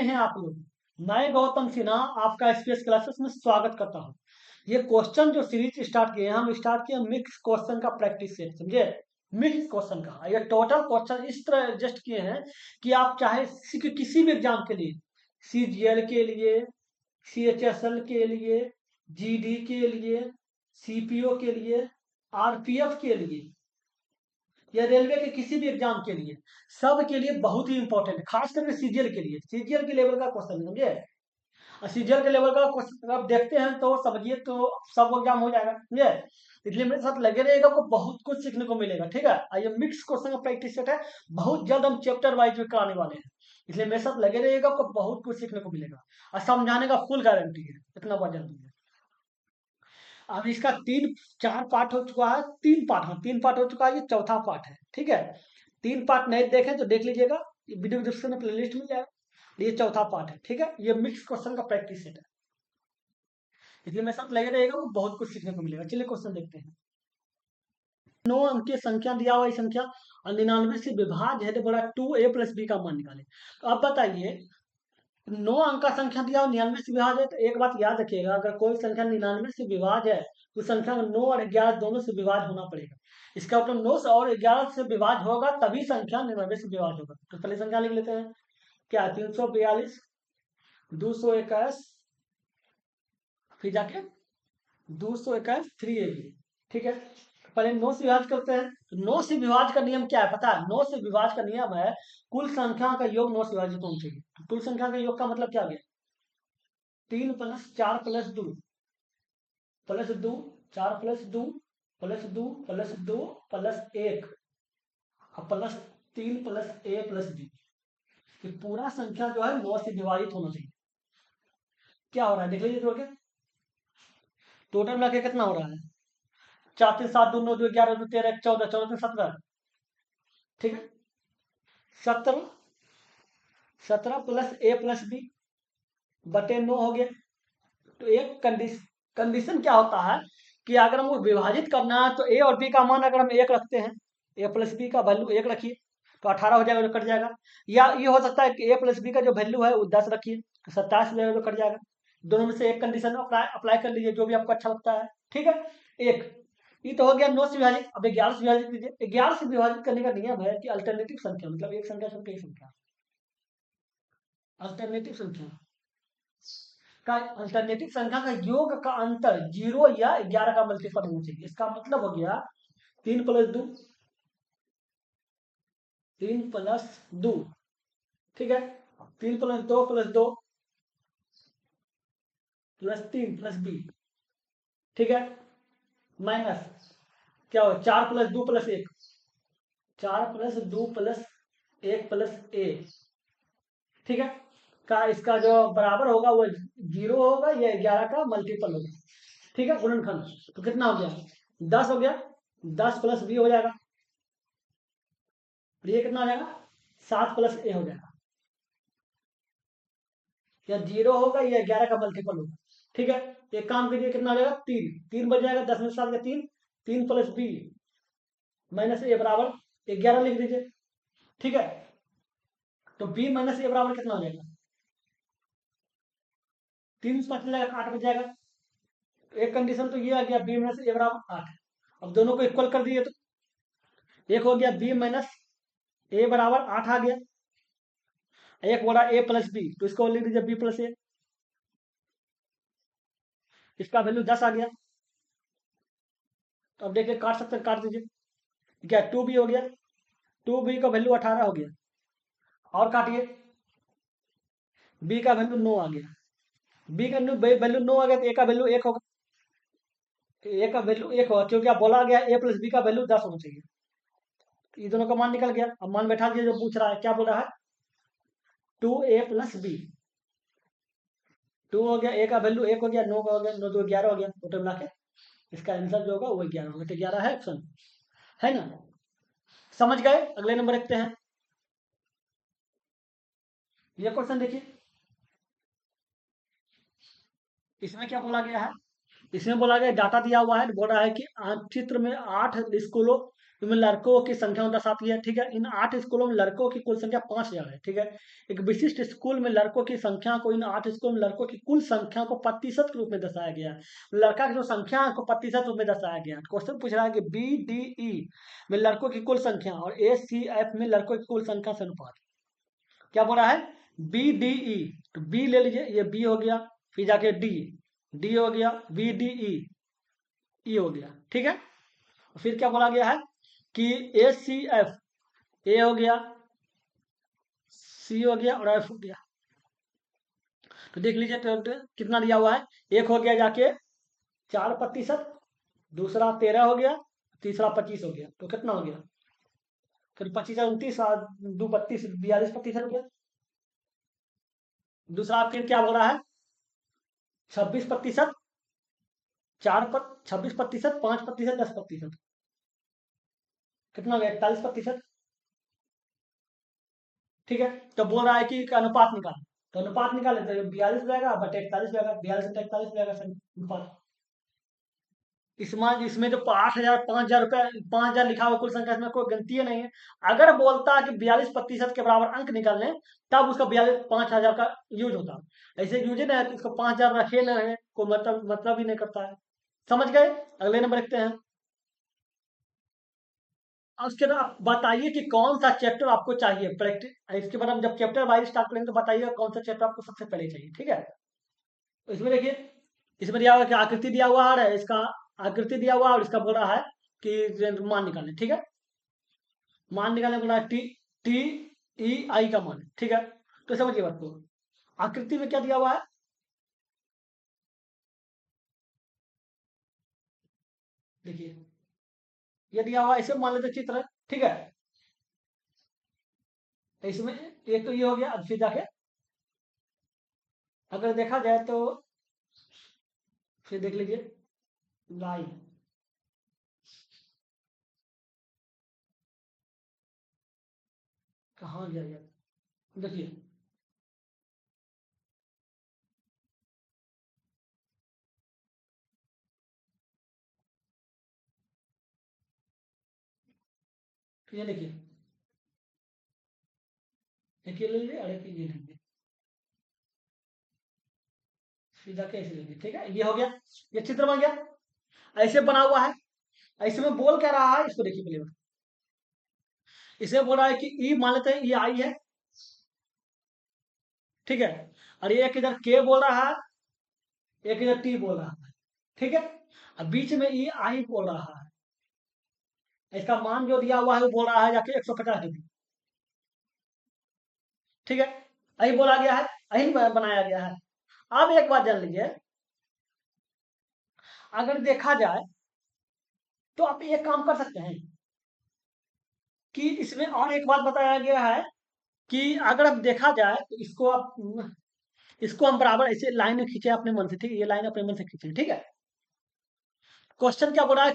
हैं आप लोग? मैं गौतम सिन्हा आपका स्पेस क्लासेस में स्वागत करता हूँ। ये क्वेश्चन जो सीरीज स्टार्ट किए हैं, हम स्टार्ट किए मिक्स क्वेश्चन का प्रैक्टिस सेट, समझे? मिक्स क्वेश्चन का ये टोटल क्वेश्चन इस तरह एडजस्ट किए हैं कि आप चाहे किसी भी एग्जाम के लिए, सीजीएल के लिए, सीएचएसएल के लिए, जीडी के लिए, सीपीओ के लिए, आरपीएफ के लिए या रेलवे के किसी भी एग्जाम के लिए, सब के लिए बहुत ही इंपॉर्टेंट है। खास करके सीजीएल के लिए, सीजीएल के लेवल का क्वेश्चन, समझे? और सीजीएल के लेवल का क्वेश्चन आप देखते हैं तो समझिए तो सब एग्जाम हो जाएगा, समझे? इसलिए मेरे साथ लगे रहिएगा, आपको बहुत कुछ सीखने को मिलेगा, ठीक है? ये मिक्स क्वेश्चन का प्रैक्टिस सेट है, बहुत जल्द हम चैप्टर वाइज भी कराने वाले हैं, इसलिए मेरे साथ लगे रहिएगा, आपको बहुत कुछ सीखने को मिलेगा और समझाने का फुल गारंटी है, इतना बात जल्दी है। अब इसका तीन चार पार्ट हो चुका है, तीन पार्ट, हाँ तीन पार्ट हो चुका है, ये चौथा पार्ट है, ठीक है? तीन पार्ट नहीं देखें तो देख लीजिएगा, वीडियो डिस्क्रिप्शन में प्लेलिस्ट मिल जाएगा, ये चौथा पार्ट है, ठीक है? ये मिक्स क्वेश्चन का प्रैक्टिस सेट है, इसलिए मेरे साथ लगे रहेगा, वो बहुत कुछ सीखने को मिलेगा। चलिए क्वेश्चन देखते हैं। 9 अंक की संख्या दिया हुआ, संख्या और 99 से विभाज्य है तो बड़ा 2a प्लस बी का मान निकाले। तो अब बताइए, 9 अंक का संख्या दिया और 99 से विभाज्य है, तो एक बात याद रखिएगा, अगर कोई संख्या 99 से विभाज्य है तो संख्या 9 और 11 दोनों से विभाज्य होना पड़ेगा। इसका मतलब 9 और 11 से विभाज्य होगा तभी संख्या 99 से विभाज्य होगा। तो पहले संख्या लिख लेते हैं, क्या? 342, 221, फिर जाके 221 3ab, ठीक है? पहले 9 से विभाज्य करते हैं। तो 9 से विभाज्य का नियम क्या है पता है? 9 से विभाज्य का नियम है कुल संख्या का योग 9 से विभाजित होना चाहिए। तो कुल संख्या का योग का मतलब क्या हो गया? 3 + 4 + 2 + 2, 4 + 2 + 2 + 2 + 1 और +3 + a + b। ये पूरा संख्या जो है 9 से विभाजित होना चाहिए। क्या हो रहा है देख लीजिए, तो टोटल मिला के कितना हो रहा है? 4 3 7 2 9 2 11 2 13 14 14 3 17, ठीक है? 17 17 + a + b बटे 9 हो गया। तो एक कंडीशन क्या होता है कि अगर हमको विभाजित करना है तो ए और बी का मान अगर हम 1 रखते हैं, a + b का वैल्यू 1 रखिए तो 18 हो जाएगा, जो कट जाएगा। या ये हो सकता है कि a + b का जो वैल्यू है वो 10 रखिए तो 27 हो जाएगा, जो कट जाएगा। दोनों में से एक कंडीशन अप्लाई कर लीजिए, जो भी आपको अच्छा लगता है, ठीक है? एक ये तो हो गया 9 से विभाजित। अब 11 से विभाजित कीजिए। 11 से विभाजित करने का नियम है कि अल्टरनेटिव संख्या, मतलब एक संख्या छोड़ के एक संख्या, अल्टरनेटिव संख्या का अल्टरनेटिव संख्या का योग का अंतर 0 या 11 का मल्टीपल होना चाहिए। इसका मतलब हो गया 3 + 2, 3 + 2, ठीक है? 3 + 2 + 2 + 3 + b, ठीक है? माइनस क्या हो? 4 + 2 + 1, 4 + 2 + 1 + a, ठीक है? का इसका जो बराबर होगा वो 0 होगा या 11 का मल्टीपल होगा, ठीक है? गुणनखंड तो कितना हो गया? 10 हो गया। 10 + b हो जाएगा, ये कितना हो जाएगा? 7 + a हो जाएगा। या 0 होगा या 11 का मल्टीपल होगा, ठीक है? एक काम कीजिए, कितना हो जाएगा? 3 3 बच जाएगा, 10 में 7 का 3, 3 + b - a बराबर 11 लिख दीजिए, ठीक है? तो b - a बराबर कितना हो जाएगा? 3 से 5 जाएगा, 8 बच जाएगा। एक कंडीशन तो ये आ गया, b - a बराबर 8। अब दोनों को इक्वल कर दिए तो एक हो गया b - a बराबर 8 आ गया, एक बोला a + b, तो इसको लिख दीजिए b + a, इसका वैल्यू 10 आ गया। तो अब देखिए काट सकते हैं, काट दीजिए, क्या 2b हो गया, 2b का वैल्यू 18 हो गया। और काटिए, b का वैल्यू 9 आ गया, b का वैल्यू 9 आ गया तो a का वैल्यू 1 होगा, a का वैल्यू 1 होगा क्योंकि आप बोला गया a + b का वैल्यू 10 होना चाहिए। तो ये दोनों का मान निकल गया। अब मान बैठा दिया, जो पूछ रहा है क्या बोल रहा है? 2a + b, 2 हो गया, a का वैल्यू 1 हो गया, 9 का हो गया, 9 2 11 हो गया, टोटल मिला के इसका आंसर जो होगा वो 11 होगा। तो 11 है ऑप्शन, है ना? समझ गए? अगले नंबर देखते हैं। ये क्वेश्चन देखिए, इसमें क्या बोला गया है? इसमें बोला गया, डाटा दिया हुआ है, बोल रहा है कि चित्र में 8 स्कूलों इसमें लड़कों की संख्या दर्शाती है, ठीक है। इन 8 स्कूलों में लड़कों की कुल संख्या 5000 है, ठीक है। एक विशिष्ट स्कूल में लड़कों की संख्या को, इन 8 स्कूलों में लड़कों की कुल संख्या को प्रतिशत के रूप में दर्शाया गया है। लड़का की जो संख्या है को प्रतिशत रूप में दर्शाया गया है। क्वेश्चन पूछ रहा है कि BDE में लड़कों की कुल संख्या और ACF में लड़कों की कुल संख्या से अनुपात। क्या बोल रहा है? BDE, तो बी ले लीजिए, ये बी हो गया, फिर जाके डी, डी हो गया, BDE, ई हो गया, ठीक है। फिर क्या बोला गया है कि ACF, ए हो गया, सी हो गया और एफ हो गया। तो देख लीजिए कितना दिया हुआ है। एक हो गया जाके 4%, दूसरा 13 हो गया, तीसरा 25 हो गया, तो कितना हो गया? फिर 25 29 और 2 32 42% हो गया। दूसरा फिर क्या हो रहा है? 26%, 26%, 5%, 10%, कितना हो गया? 41%, ठीक है। तो बोल रहा है कि अनुपात निकालें, तो अनुपात निकालें तो 42 जाएगा बटे 41 जाएगा, 42 बटे 41 जाएगा सर अनुपात। इसमें इसमें जो 8,000 5,000 रुपया 5,000 लिखा हुआ कुल संख्या, इसमें कोई गलती है नहीं है। अगर बोलता है कि 42% के बराबर अंक निकालने, तब उसका 5,000 का यूज होता है। ऐसे यूज नहीं है कि इसको 5,000 रखे न रहे, कोई मतलब ही नहीं करता है। समझ गए? अगले नंबर लिखते हैं। और उसके बाद आप बताइए कि कौन सा चैप्टर आपको चाहिए प्रैक्टिस। इसके बाद हम जब चैप्टर वाइज स्टार्ट करेंगे तो बताइएगा कौन सा चैप्टर आपको सबसे पहले चाहिए, ठीक है। तो इसमें देखिए, इसमें दिया हुआ है कि आकृति दिया हुआ है, इसका आकृति दिया हुआ है और इसका बोल रहा है कि मान निकालने, ठीक है। मान निकालने बोला है TEI का मान, ठीक है। तो समझिए बात को, आकृति में क्या दिया हुआ है? देखिए, ये दिया हुआ है, इसे मान लेते चित्र, ठीक है। तो इसमें एक तो ये हो गया। अब फिर जाके अगर देखा जाए तो फिर देख लीजिए लाइन, कहाँ गया ये? देखिए, ये देखिए, एक ये ले लीजिए और एक ये लेंगे, फिर जाके ऐसे लेंगे, ठीक है। ये हो गया, ये चित्र बन गया, ऐसे बना हुआ है। ऐसे में बोल क्या रहा है, इसको देखिए पहले। इसे बोल रहा है कि ई मान लेते हैं, ये आई है, ठीक है। और ये एक इधर के बोल रहा है, एक इधर टी बोल रहा है, ठीक है। अब बीच में ई आई बोल रहा है। इसका मान जो दिया हुआ है वो बोल रहा है जाके 150 डिग्री, ठीक है। यही बोला गया है, यही बनाया गया है। अब एक बात जान लीजिए, अगर देखा जाए तो आप एक काम कर सकते हैं कि इसमें और एक बात बताया गया है कि अगर अब देखा जाए तो इसको हम बराबर ऐसे लाइन में खींचे अपने मन से, ठीक है। ये लाइन अपने मन से खींचे, ठीक है। क्वेश्चन क्या बोल रहा है?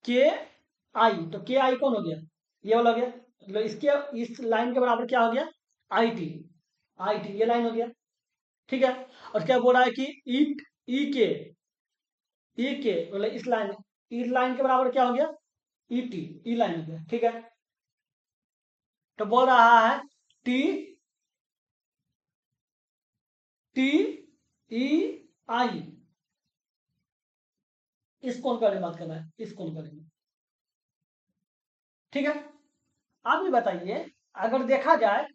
के आई, तो के आई कौन हो गया? ये वाला हो गया। मतलब इसके इस लाइन के बराबर क्या हो गया? IT, IT ये लाइन हो गया, ठीक है। और क्या बोल रहा है कि ईट, ई के मतलब इस लाइन के बराबर क्या हो गया? ET, ई लाइन हो गया, ठीक है। तो बोल रहा है टी टी ई आई, इस कोण के बारे में बात कर रहा है, इस कोण के बारे में, ठीक है। आप ये बताइए, अगर देखा जाए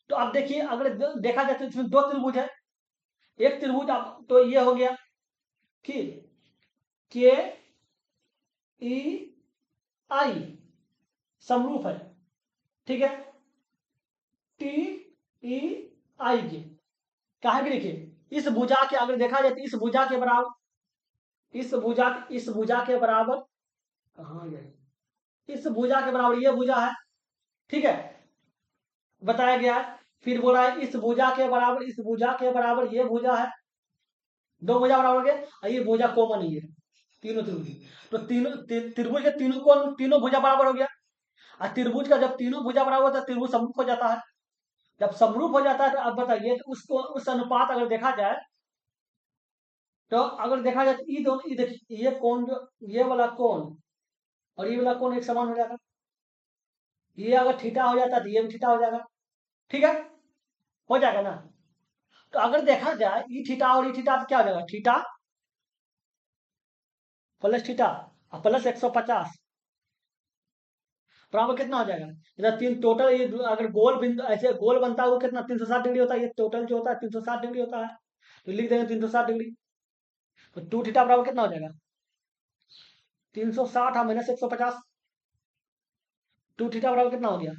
तो आप देखिए, अगर देखा जाए तो इसमें दो त्रिभुज है। एक त्रिभुज आप तो ये हो गया कि के ई आई समरूप है, ठीक है। टी ई आई के कहा कि देखिए, इस भुजा के अगर देखा जाए तो इस भुजा के बराबर, इस भुजा के बराबर, कहाँ गए? इस भुजा के बराबर ये भुजा है, ठीक है, बताया गया है। फिर बोला है इस भुजा के बराबर, इस भुजा के बराबर ये भुजा है, दो भुजा बराबर हो गए और ये भुजा कॉमन ही है, तीनों त्रिभुज। तो तीनों त्रिभुज के तीनों भुजा बराबर हो गया। और त्रिभुज का जब तीनों भुजा बराबर होता है त्रिभुज समरूप हो जाता है। जब समरूप हो जाता है तो अब बताइए, तो उसको उस अनुपात अगर देखा जाए तो अगर देखा जाए तो ये दोनों, ये देखिए, ये कोण जो, ये वाला कोण और ये वाला कोण एक समान हो जाएगा। ये अगर थीटा हो जाता तो ये भी थीटा हो जाएगा। ठीक है, हो जाएगा ना। तो अगर देखा जाए ई थीटा और ई थीटा तो क्या हो जाएगा, थीटा प्लस थीटा और प्लस 150 बराबर कितना हो जाएगा। इधर तीन टोटल, ये अगर गोल बिंदु ऐसे गोल बनता है वो कितना 360 डिग्री होता है, ये टोटल जो होता है 360 डिग्री होता है। तो लिख देंगे 360 डिग्री। तो टू थीटा बराबर कितना हो जाएगा, 360 माइनस 150। टू थीटा बराबर कितना हो गया,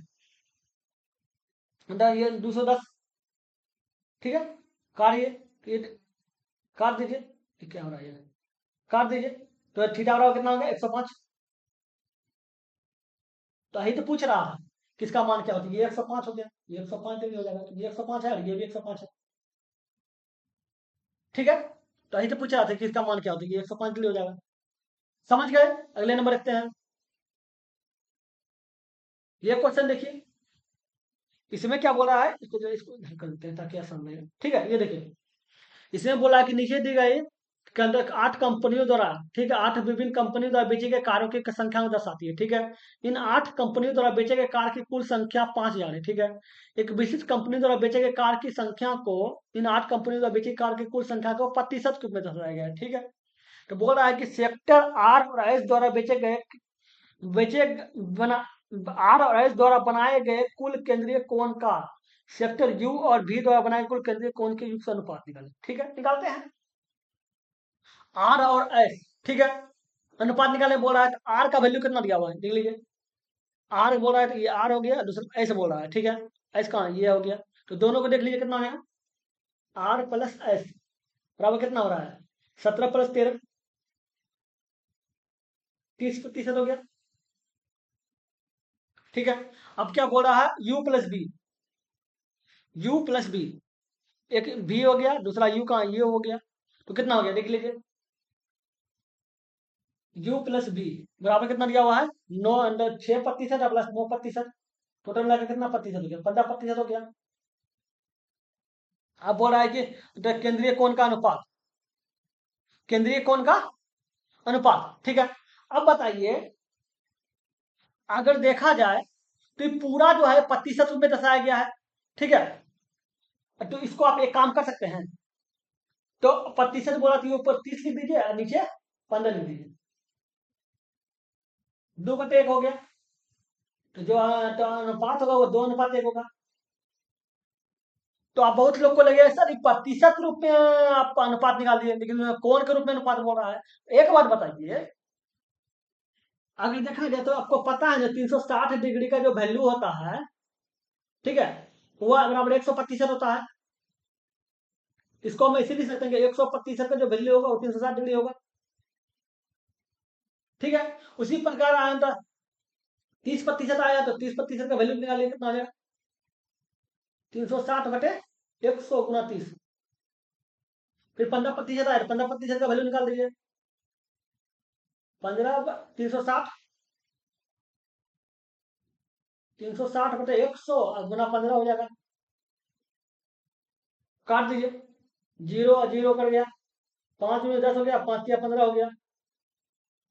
मतलब ये 210। ठीक है, काटिए, ये काट दीजिए। ये क्या हो रहा है, ये काट दीजिए। तो थीटा बराबर कितना हो गया, 105। तो यही तो पूछ रहा था किसका मान क्या होता है, ये 105 हो गया, ये 105 डिग्री हो जाएगा। तो ये 105 है और ये भी 105 है। ठीक है, तो यही तो पूछ रहा था किसका मान क्या होता है, ये 105 डिग्री हो जाएगा। समझ गए। अगले नंबर रखते हैं। ये क्वेश्चन देखिए, इसमें क्या बोला है, इसको जो इसको इधर कर देते हैं ताकि आसान रहे। ठीक है, ये देखिए, इसमें बोला कि नीचे दी गई के अंदर 8 कंपनियों द्वारा, ठीक है, 8 विभिन्न कंपनियों द्वारा बेचे गए कारों की संख्या को दर्शाती है। ठीक है, इन 8 कंपनियों द्वारा बेचे गए कार की कुल संख्या 5,000 है। ठीक है, एक विशिष्ट कंपनी द्वारा बेचे गए कार की संख्या को, इन 8 कंपनियों द्वारा बेची कार की कुल संख्या को प्रतिशत के रूप में दर्शाया गया है। ठीक है, तो बोल रहा है कि सेक्टर आर और एस द्वारा बेचे बना आर और एस द्वारा बनाए गए कुल केंद्रीय कोण का सेक्टर यू और भी द्वारा बनाए कुल केंद्रीय कोण के युग से अनुपात निकालें। ठीक है, निकालते हैं आर और एस। ठीक है, अनुपात निकालने बोल रहा है तो आर का वैल्यू कितना दिया हुआ है देख लीजिए। आर बोल रहा है तो ये आर हो गया, दूसरा एस बोल रहा है। ठीक है, एस कहाँ है? ये हो गया। तो दोनों को देख लीजिए कितना हो गया, आर प्लस एस बराबर कितना हो रहा है, 17 + 13, 30% हो गया। ठीक है, अब क्या बोल रहा है, U plus B, U plus B, एक बी हो गया, दूसरा यू कहाँ, ये हो गया। तो कितना हो गया देख लीजिए, यू प्लस बी बराबर कितना दिया हुआ है, 6% प्लस 9%, टोटल मिलाकर कितना प्रतिशत हो गया, 15% हो गया। अब बोल रहा है कि तो केंद्रीय कोण का अनुपात, केंद्रीय कोण का अनुपात। ठीक है, अब बताइए, अगर देखा जाए तो ये पूरा जो है प्रतिशत रूप में दर्शाया गया है। ठीक है, तो इसको आप एक काम कर सकते हैं, तो प्रतिशत बोला तो ये ऊपर 30 लिख दीजिए और नीचे 15 लिख दीजिए, 2/1 हो गया। तो जो तो अनुपात होगा वो 2:1 होगा। तो आप बहुत लोग को लगे सर ये प्रतिशत रूप में आप अनुपात निकाल दिए, लेकिन कोण के रूप में अनुपात बोल रहा है। एक बात बताइए, अगर देखा जाए तो आपको पता है जो 360 डिग्री का जो वैल्यू होता है, ठीक है, वो बराबर 100% होता है। इसको हम ऐसे लिख सकते हैं कि 100% का जो वैल्यू होगा वो 360 डिग्री होगा। ठीक है, उसी प्रकार आया था 30% आया तो 30% का वैल्यू निकालिए कितना आ जाएगा, 360/100 × 30। फिर 15% आया तो 15% का वैल्यू निकाल दीजिए, 360, 360/100 × 15 हो जाएगा। काट दीजिए, जीरो जीरो कर गया, 5 में 10 हो गया, 5 या 15 हो गया,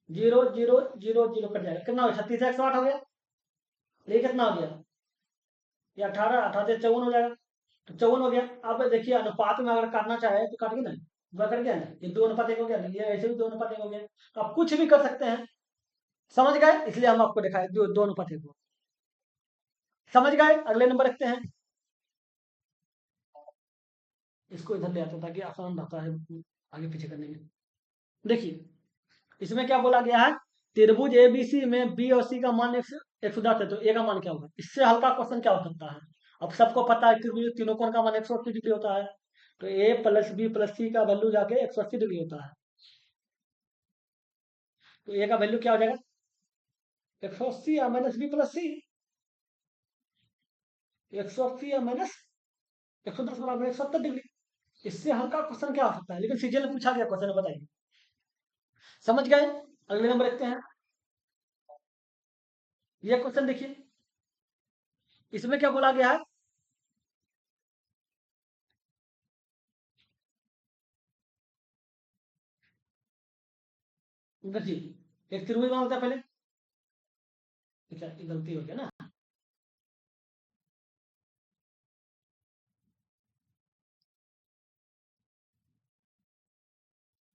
zero zero zero zero cut जाएगा, कितना हो गया, 36 108 हो गया। ये कितना हो गया, ये 18, 18 से 54 हो जाएगा। तो 54 हो गया। अब देखिए अनुपात में अगर काटना चाहे तो काटिए ना, पूरा कर गया ना, ये 2:1 हो गया ना, ये ऐसे भी 2:1 हो गया। तो आप कुछ भी कर सकते हैं, समझ गए, इसलिए हम आपको दिखाए 2:1 को। समझ गए, अगले नंबर रखते हैं। इसको इधर ले आते हैं ताकि आसान रहता है आगे पीछे करने में। देखिए, इसमें क्या बोला गया है, त्रिभुज एबीसी में बी और सी का मान 110 है, तो ए का मान क्या होगा, इससे हल्का क्वेश्चन क्या हो सकता है। अब सबको पता है त्रिभुज तीनों कोण का मान 180 डिग्री होता है, तो ए प्लस बी प्लस सी का वैल्यू जाके 180 डिग्री होता है। तो ए का वैल्यू क्या हो जाएगा, 180 या माइनस बी प्लस सी, 180 या माइनस 110 बराबर 170 डिग्री। इससे हल्का क्वेश्चन क्या हो सकता है, लेकिन सीजन में पूछा गया क्वेश्चन, बताइए। समझ गए, अगले नंबर देखते हैं। ये क्वेश्चन देखिए, इसमें क्या बोला गया है, देखिए एक त्रिभुज बनाता है पहले, अच्छा, ये गलती हो गया ना।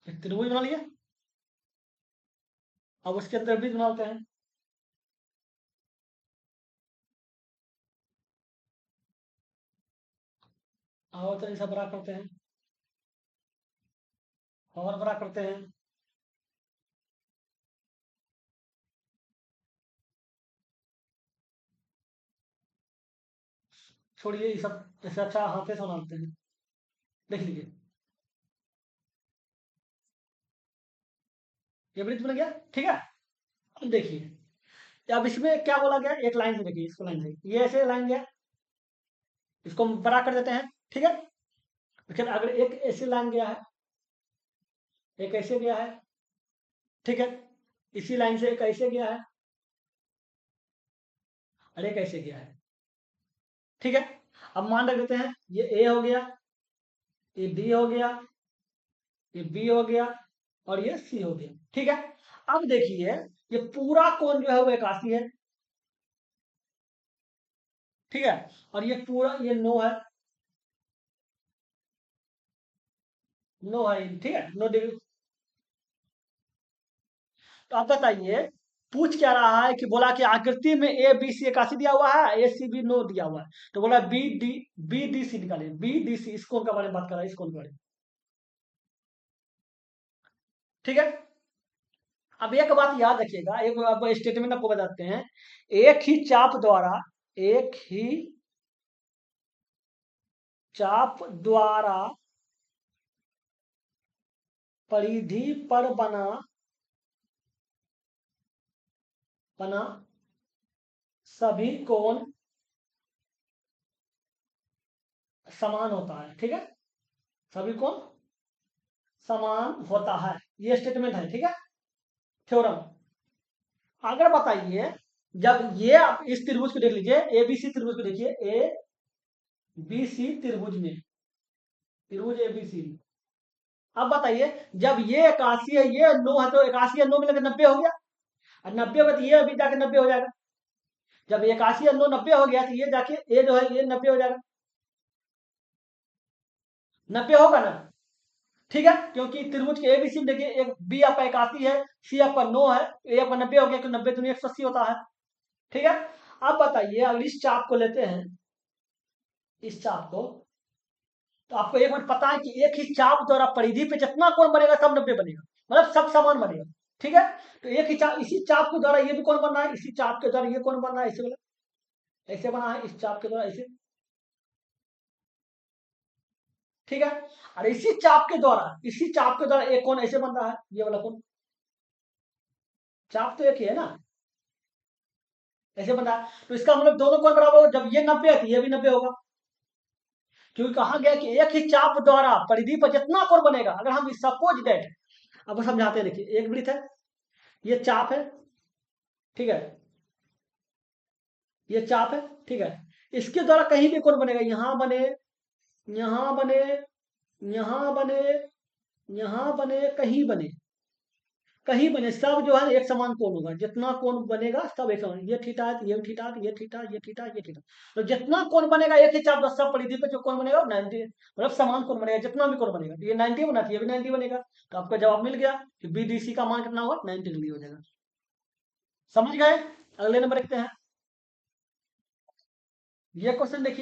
एक त्रिभुज बना लिया, अब उसके अंदर वृत्त बनाते हैं। और तो ऐसा बड़ा करते हैं, और बड़ा करते हैं। छोड़िए ये सब, ऐसे अच्छा हाथे से बनाते हैं। देख लीजिए, ये वृत्त बन गया, ठीक है। अब देखिए, अब इसमें क्या बोला गया, एक लाइन से देखिए, इसको लाइन से, ये ऐसे लाइन गया, इसको हम बड़ा कर देते हैं, ठीक है। लेकिन अगर एक ऐसे लाइन गया है, एक ऐसे गया है, ठीक है, इसी लाइन से एक ऐसे गया है, और एक ऐसे गया है, ठीक है। अब मान रख देते हैं, ये ए हो गया, ये बी हो गया, ये बी हो गया, और ये सी हो गया, ठीक है। अब देखिए, ये पूरा कोण जो है वो 81 है, ठीक है। और ये पूरा, ये 9 है, 9 है, ठीक है, 9 डिग्री। तो आप बताइए, पूछ क्या रहा है कि बोला कि आकृति में ए बी सी 81 दिया हुआ है, ए सी बी 9 दिया हुआ है, तो बोला बी डी सी निकाले, बी डी सी, इस कोण का बारे में बात कर रहा है, इस कोण के बारे में, ठीक है। अब एक बात याद रखिएगा, एक आप स्टेटमेंट आपको बताते हैं। एक ही चाप द्वारा, एक ही चाप द्वारा परिधि पर बना बना सभी कोण समान होता है, ठीक है। सभी कोण समान होता है, ये स्टेटमेंट है, ठीक है, थ्योरम। अगर बताइए, जब ये आप इस त्रिभुज को देख लीजिए, ए बी सी त्रिभुज को देखिए, ए बी सी त्रिभुज में, त्रिभुज ए बी सी में, अब बताइए, जब ये 81 है, ये 9 है, तो 81 या 9 मिलकर 90 हो गया, और 90 होगा तो ये अभी जाके 90 हो जाएगा। जब 81 या 9 90 हो गया, तो ये जाके ये जो है ये 90 हो जाएगा, 90 होगा ना, ठीक है। क्योंकि त्रिभुज के एबीसी में देखिए, एक बी आपका 81 है, सी आपका 9 है, ए आपका 90 हो गया, तो 90 दूनी 180 होता है, ठीक है। अब बताइए, अगर इस चाप को लेते हैं, इस चाप को, तो आपको एक मिनट पता है कि एक ही चाप द्वारा परिधि पे जितना कोण बनेगा सब 90 बनेगा, मतलब सब समान बनेगा, ठीक है। तो एक ही चाप, इसी चाप के द्वारा ये भी कोण बन रहा है, इसी चाप के द्वारा ये कोण बन रहा है, ऐसे वाला, ऐसे बना है, इस चाप के द्वारा ऐसे, ठीक है। और इसी चाप के द्वारा, इसी चाप के द्वारा एक कोण ऐसे बन रहा है, ये वाला कोण, चाप तो एक ही है ना, ऐसे बन रहा है, तो इसका मतलब दोनों कोण बराबर होगा, जब ये 90 है तो ये भी 90 होगा, क्योंकि कहा गया कि एक ही चाप द्वारा परिधि पर जितना कोण बनेगा, अगर हम सपोज दैट, अब समझाते हैं, देखिए, एक वृत्त है, ये चाप है, ठीक है, ये चाप है, ठीक है, इसके द्वारा कहीं भी कोण बनेगा, यहां बने, यहां बने, यहां बने, यहां बने, कहीं बने, कहीं बने, सब जो है एक समान कोण होगा, जितना कोण बनेगा सब एक समान, ये थीटा है तो ये थीटा, ये थीटा, ये थीटा, ये थीटा, तो जितना कोण बनेगा एक ही चाप सब परिधि पे जो कोण बनेगा 90, मतलब समान कोण बनेगा, जितना भी कोण बनेगा, तो ये 90 बना तो ये भी 90 बनेगा, तो आपका जवाब मिल गया कि बीडीसी का मान कितना होगा, 90 डिग्री हो जाएगा। समझ गए। अगले नंबर देखते हैं, ये क्वेश्चन देखिए।